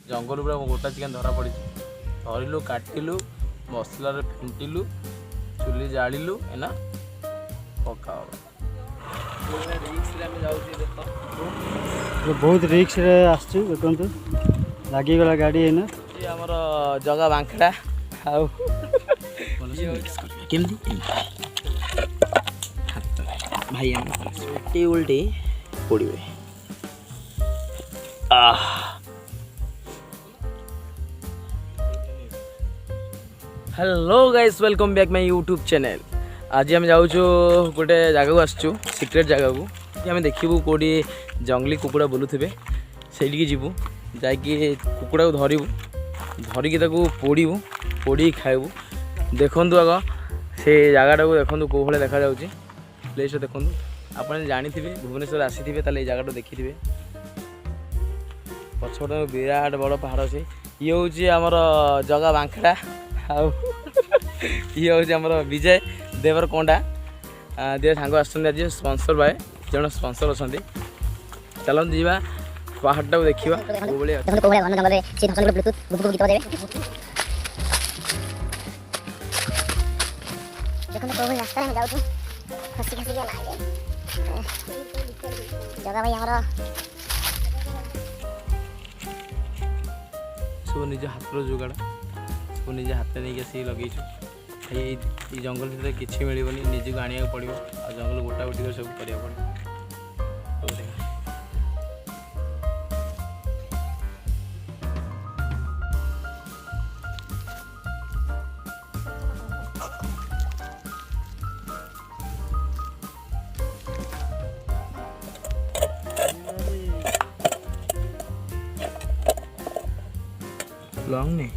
जंगल पूरा गोटा चिकेन धरा पड़ी धरलु काटिलु मसला फेंटिलु चुली जाड़िलु एना पका बहुत रिक्स रे आसछु देखंतु लागी गला गाड़ी है ना ये हमर जगह बांखड़ा आउ केमदी भाई हम उल्टी उल्टी पड़िबे hello guys welcome back my YouTube channel. आज आम जाऊँ गोटे जगह को आसचु सिक्रेट जगह को आम देखू कौटी जंगली कुकुड़ा बुलूथे से जीवु जाकि कुकुड़ा को धरबू धरिकी पोड़ू पोड़ी खाइबू। देखु आग से जगटा को देखो कौ भाई देखा प्लेस देखो आप जानी भुवनेश्वर आसी थे जगह देखी पछपटे विराट बड़ पहाड़ अच्छे ये हूँ आमर जगह बांखड़ा आउ ये हूँ आमर विजय देवर कोंडा दिए सांग आज स्पॉन्सर बाय जन स्पॉन्सर अच्छा चलते जीवा पहाड़टा को देखा जगह भाई हमारा सब निज हाथ जोगाड़ सब निजे हाथ नहीं आसिक लगे ये जंगल भर किसी मिलनी निजी को आने पड़ो आ जंगल गोटा गोटी कर सब करा पड़ो। लॉन्ग नहीं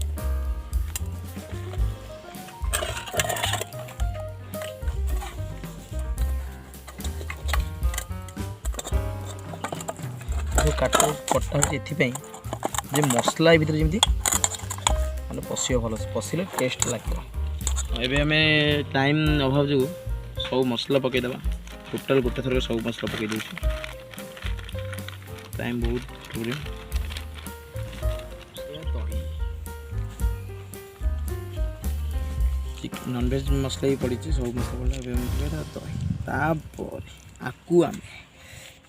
काट कटा जे मसला भर जमी मैंने पशिव भल पशिले टेस्ट लगे। एबे आम टाइम अभाव जो सब मसला पकईदे टोटाल गोटे थर सब मसला पकई दूँ टाइम बहुत पूरे नॉनवेज मसला ही पड़ी सब मसला पड़ा दही आकू आम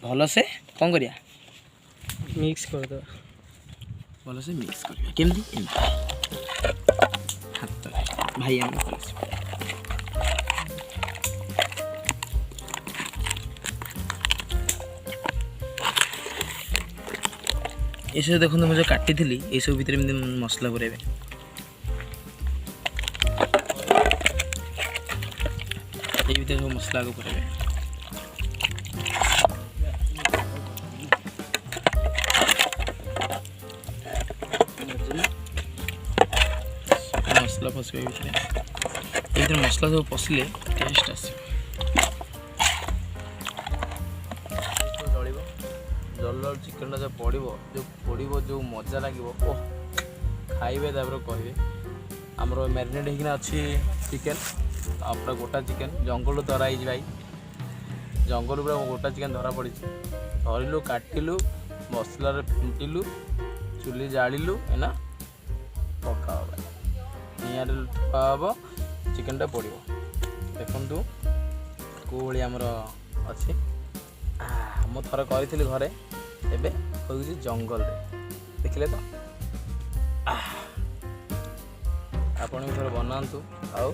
भल से कौन करिया मिक्स कर दो भल से मिक्स करिया केमदी हाथ भाई आम ये देखो मुझे काटी थी ये सब भितर मसला पुरेबे ये भितर सब मसला को पुरेबे मसला पशे ये मसला सब पशिले टेस्ट आस जल चिकेन जो पड़ो जो मजा लगे ओह खाइबे कहे आमर मैरिनेट होना अच्छी चिकेन पूरा गोटा चिकेन जंगल धरा भाई जंगल पूरा गोटा चिकेन धरा पड़ी धरलु काटिलु मसला फेंटिलु चुली जाड़िलु एना पका निआरे हम चिकेनटा पड़ो देखु कौ भाई आमर अच्छे मु थर करी घरे एबे हो जंगल देखिले तो आपण भी थोड़ा बनातु आओ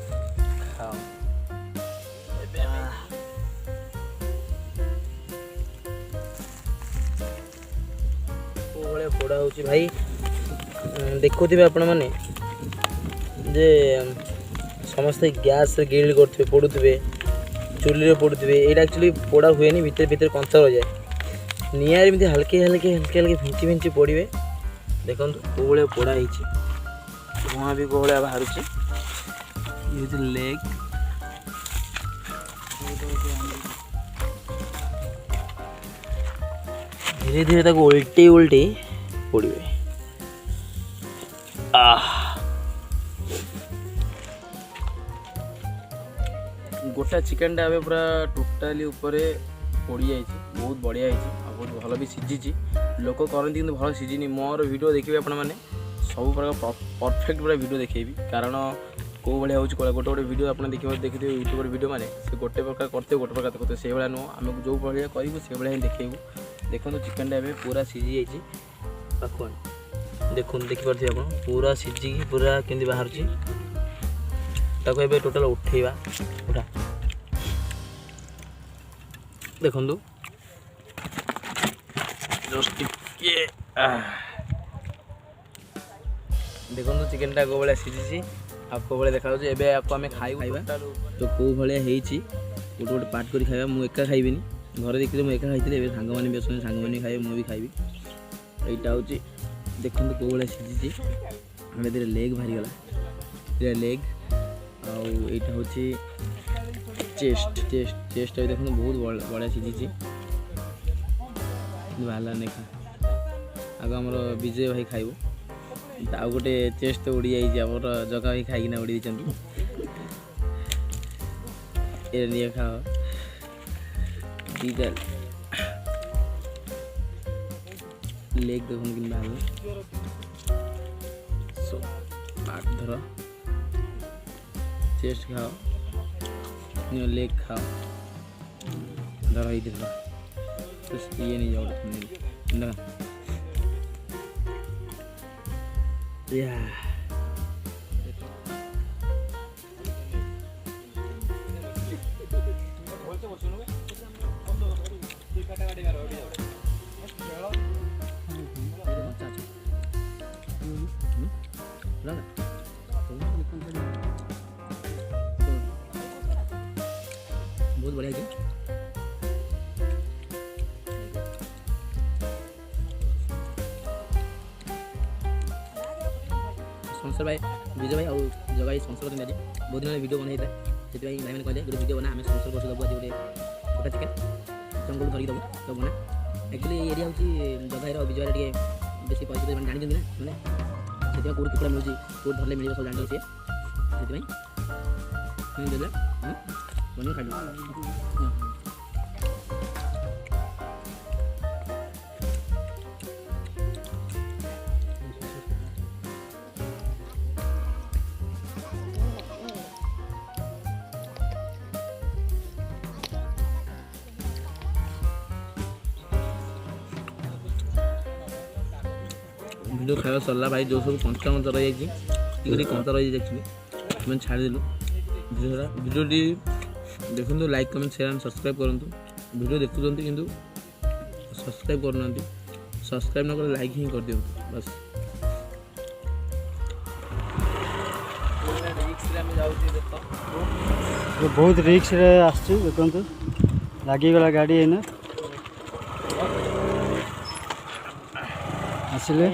खाओ भाई पोड़ा हो भाई देखुवे आपण मैंने जे समस्ते गैस ग्रिल करते पड़ुवे चुली पड़ुवे ये एक्चुअली पोड़ा हुए नहीं भितर भितर कंचा रह जाए निआरे एमती हल्के हल्के हल्के हल्के फिंची फिंची पड़े देखो कौ भाई पोड़ा धुआं भी कौ भाई बाहर ये लेग धीरे धीरे उल्टी उल्टी पड़े गोटा चिकेन टा पूरा टोटाली ऊपर पड़ जाए बहुत बढ़िया बहुत भल भी सीझी लोक करती कि भल सीझिनी मोर वीडियो देखिए आपण मैंने सब प्रकार परफेक्ट पूरा वीडियो देखेबी कारण कौ भाई हूँ गोटे गोटे वीडियो आप देखिए यूट्यूबर वीडियो मैंने से गोटे प्रकार करते गोटे प्रकार करते से भाया नुह आम जो भाया करूँ से भाया देखू देखो चिकेन टाइम पूरा सीझी जाइए पाखुआ देखो देखिपे आप पूरा सीझिकी पूरा केमती बाहर ताको ए टोटाल उठेवा उठा देखु देखो चिकेनटा कौ भाया सीझी आ कौ भाया देखा एबे आपको आम खाइबा तो कौ भाया गोटे गोटे पार्ट कर खाइबा मु एका खाइबिनी घरे देखिए मुझे एका खाई ए सांग मैंने भी अच्छे सांग मैंने खाइबे मुझे खाइबी यहाँ हूँ देखो कौ भाया सीझी हमें लेग बाहरीगला लेग आईटा हूँ चेस्ट चेस्ट चेस्ट देखो बहुत बढ़िया सीझी बाहर नहीं खा आग आम विजय भाई खाइब आउ गोटे चेस्ट तो उड़ी जाइए आम जगह भाई खाइना उड़ी ये खाओ दीटा लेग देखो कि बाहर पार्ट धर चेस्ट खाओ लेग खाओ धर ये नहीं जाओ ना बहुत बढ़िया है संसार भाई विजय भाई और जगह भाई संसार दिन बहुत दिन वीडियो बनाई से भाई मैंने कहले गोटे वीडियो बना आम संसार बस दबू आज गोटे गोटा चिकेन जंगल धरिक दबू तो बना एक्चुअली ये एरिया हूँ जगह और विजय टे बेसी पैसा मैंने जानी ना मैंने से कौट कुकुड़ा मिलूँ कौट धरले मिल सब जान सी से देला बन खाई वीडियो खाया सरला भाई जो सब कंचा कंचा रही जाइए कंचा रही एक्चुअली मैंने छाड़देलु वीडियोटी देखो like comment share and subscribe करूँ वीडियो देखुं कि सब्सक्राइब करना सब्सक्राइब न कर लाइक ही कर दिखाँ बस बहुत रिक्स देखु लगिगला गाड़ी है आसिले